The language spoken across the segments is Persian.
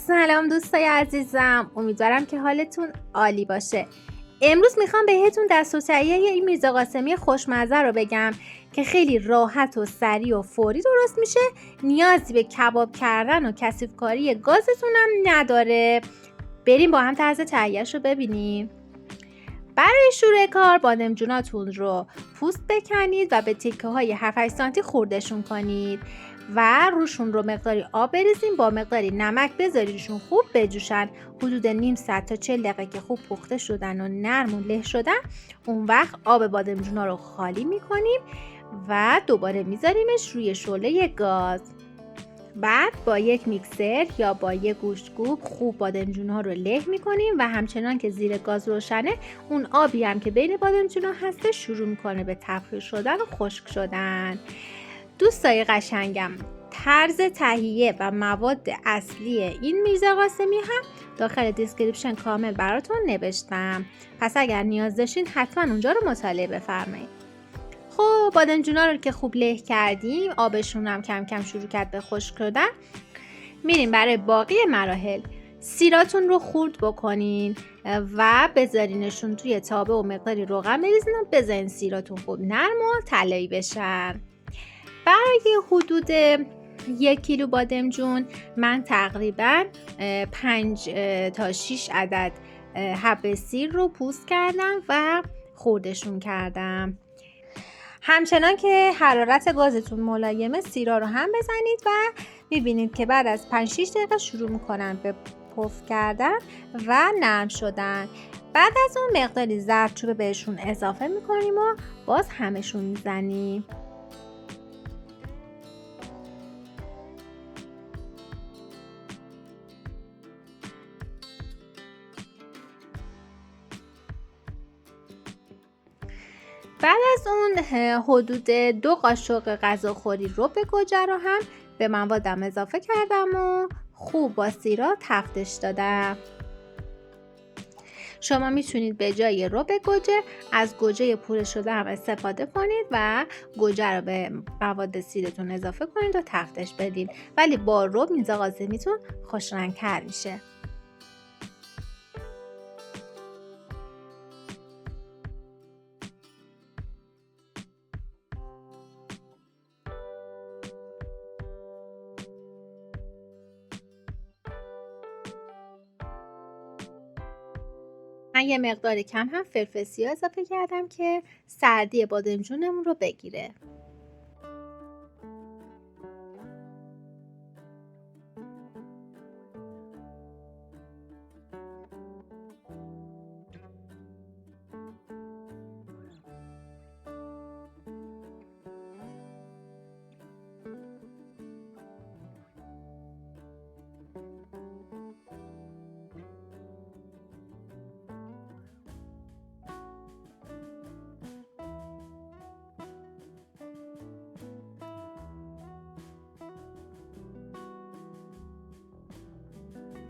سلام دوستای عزیزم، امیدوارم که حالتون عالی باشه. امروز میخوام بهتون دست و تهیه این میرزا قاسمی خوشمزه رو بگم که خیلی راحت و سریع و فوری درست میشه. نیازی به کباب کردن و کثیف کاری گازتون هم نداره. بریم با هم طرز تهیه‌اش رو ببینیم. برای شروع کار بادمجوناتون رو پوست بکنید و به تکه های 7 سانتی خردشون کنید و روشون رو مقداری آب بریزین، با مقداری نمک بذاریدشون خوب بجوشن. حدود نیم ساعت تا 40 دقیقه که خوب پخته شدن و نرم و له شدن، اون وقت آب بادمجونا رو خالی میکنیم و دوباره میذاریمش روی شعله گاز. بعد با یک میکسر یا با یک گوشتکوب خوب بادمجون ها رو له میکنیم و همچنان که زیر گاز روشنه اون آبی هم که بین بادمجون ها هسته شروع میکنه به تبخیر شدن و خشک شدن. دوستای قشنگم، طرز تهیه و مواد اصلی این میرزا قاسمی هم داخل دیسکریپشن کامل براتون نوشتم، پس اگر نیاز داشتین حتما اونجا رو مطالعه بفرمایید. خب بادمجونا رو که خوب له کردیم، آبشون هم کم کم شروع کرد به خشک شدن، میریم برای باقی مراحل. سیراتون رو خورد بکنین و بذارینشون توی تابه و مقداری روغن بریزین و بذارین سیراتون خوب نرم و طلایی بشن. برای حدود 1 کیلو بادمجون من تقریبا 5 تا 6 عدد حب سیر رو پوست کردم و خوردشون کردم. همچنان که حرارت گازتون ملایمه، سیرا رو هم بزنید و میبینید که بعد از 5-6 دقیقه شروع میکنن به پف کردن و نرم شدن. بعد از اون مقداری زردچوبه بهشون اضافه میکنیم و باز همشون میزنیم. بعد از اون حدود 2 قاشق غذاخوری رب گوجه رو هم به موادم اضافه کردم و خوب با سیرا تفتش دادم. شما میتونید به جای رب گوجه از گوجه پوره شده هم استفاده کنید و گوجه رو به مواد سیرتون اضافه کنید و تفتش بدین، ولی با رب میرزا قاسمیتون خوش رنگ‌تر میشه. من یه مقدار کم هم فلفل سیاه اضافه کردم که سردی بادمجونمون رو بگیره.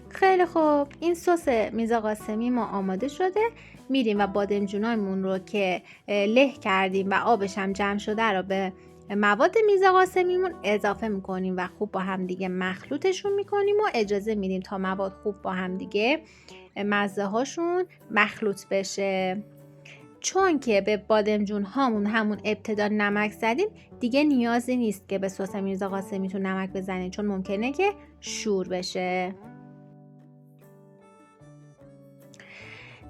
خیلی خوب، این سس میرزا قاسمی ما آماده شده. میریم و بادمجونامون رو که له کردیم و آبش هم جمع شده رو به مواد میرزا قاسمیمون اضافه میکنیم و خوب با هم دیگه مخلوطشون میکنیم و اجازه میدیم تا مواد خوب با هم دیگه مزه هاشون مخلوط بشه. چون که به بادمجون هامون همون ابتدا نمک زدیم، دیگه نیازی نیست که به سس میرزا قاسمیتون نمک بزنید، چون ممکنه که شور بشه.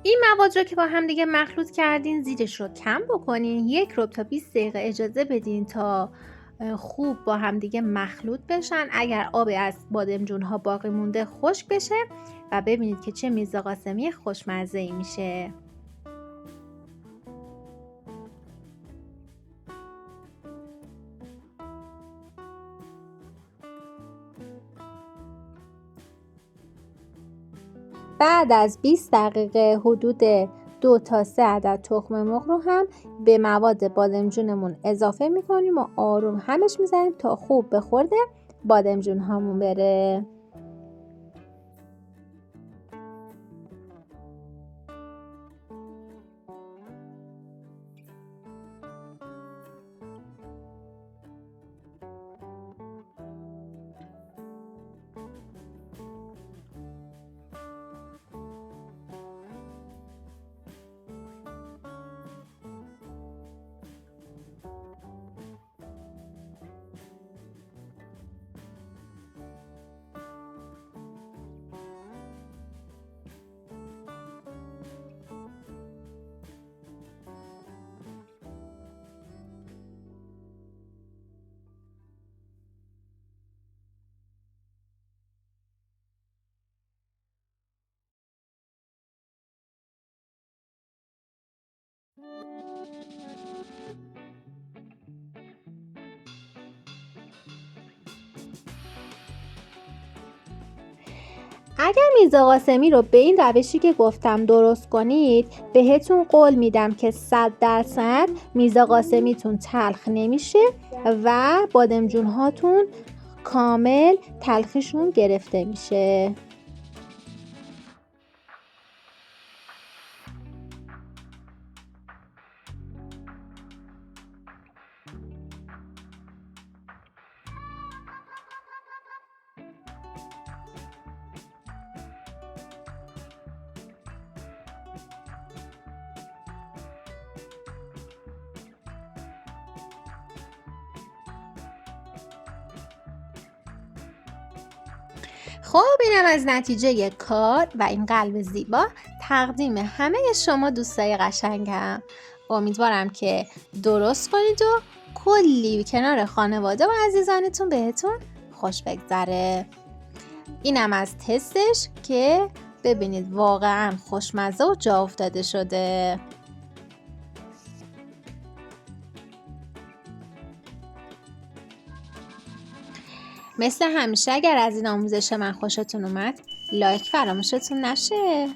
این مواد رو که با هم دیگه مخلوط کردین، زیرش رو کم بکنین، 1 ربع تا 20 دقیقه اجازه بدین تا خوب با هم دیگه مخلوط بشن. اگر آب از بادمجون ها باقی مونده خشک بشه و ببینید که چه میرزا قاسمی خوشمزه ای میشه. بعد از 20 دقیقه حدود 2 تا 3 عدد تخم مرغ رو هم به مواد بادمجونمون اضافه میکنیم و آروم همش میزنیم تا خوب به خورد بادمجون هامون بره. اگر میرزا قاسمی رو به این روشی که گفتم درست کنید، بهتون قول میدم که 100% میرزا قاسمیتون تلخ نمیشه و بادمجون هاتون کامل تلخیشون گرفته میشه. خب اینم از نتیجه کار و این قلب زیبا تقدیم همه شما دوستای قشنگم. امیدوارم که درست کنید و کلی کنار خانواده و عزیزانتون بهتون خوش بگذره. اینم از تستش که ببینید واقعا خوشمزه و جا افتاده شده. مثل همیشه اگر از این آموزش من خوشتون اومد، لایک فراموشتون نشه.